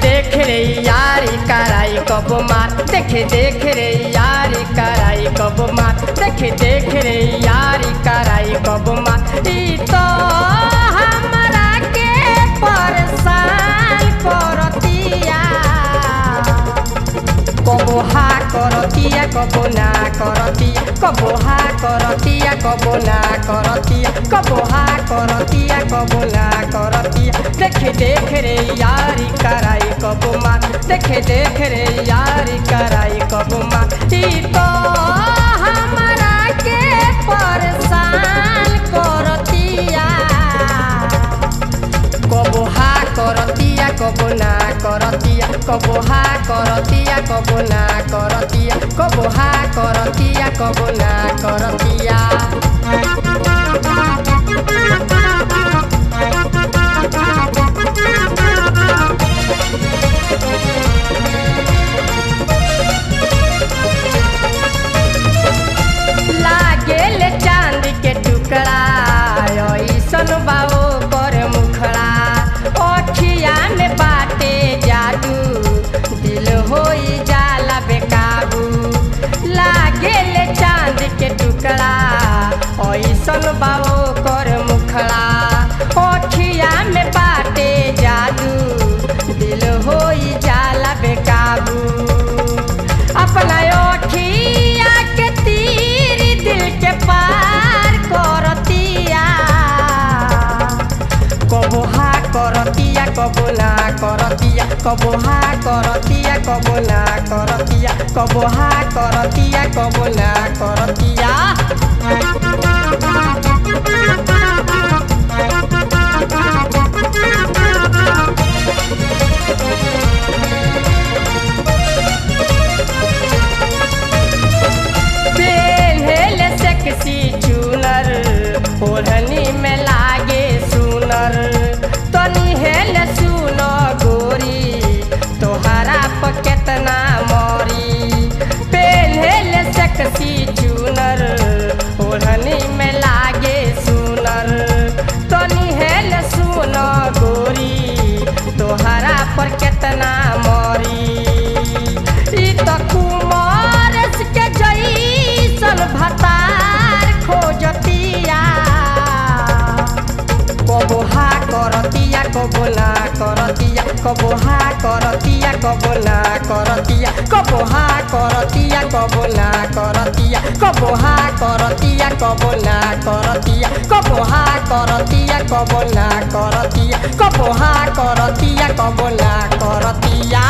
देख रे यारी कराई कब मार, देख रे यारी कराई कब मार, देख रे यारी कराई कब मार। ई तो हमरा के परेशान करतिया, कबो हा करतिया कबो ना करतिया, कबो हा करतिया कबो ना करतिया, कबो हा करतिया कबो ना करतिया। देख रे यारी कराई कब मार, देख रे यारी कराई कब मार। ई तो हमरा के परेशान करतिया, कबो हा करतिया कबो ना करतिया, कबो हा करतिया कबो ना करतिया, कबो हा करतिया कबो ना करतिया। लागेल चांद के टुकड़ा ऐसन बाओ पर मुखड़ा, ओठिया में बाटे जादू दिल होई जाला बेकाबू। लागेल चांद के टुकड़ा ऐसन बाओ कर मुखड़ा, ओठिया में बाटे जादू दिल होई जाला बेकाबू। अपना ओठिया के तीर दिल के पार करतिया, कबो हा करतिया कबो ना करतिया, कबो हा करतिया कबो ना करतिया, कबो हा करतिया कबो ना करतिया। सेक्सी चूनर ओढ़नी में लागे सुनर, तनी हेल सुनो गोरी तोहरा पर केतना मोरी। पेन्हेल सेक्सी चूनर ओढ़नी में लागे सुनर, तनी हेल सुनो गोरी तोहरा पर केतना मोरी। ई तो कुमार के जैसन भतार खोजतिया, कबो हा करतिया कबो ना करतिया, कबो हा करतिया कबो ना करतिया, कबो हा करतिया कबो ना करतिया, कबो हा करतिया कबो ना करतिया, कबो हा करतिया कबो ना करतिया, कबो हा करतिया कबो ना करतिया।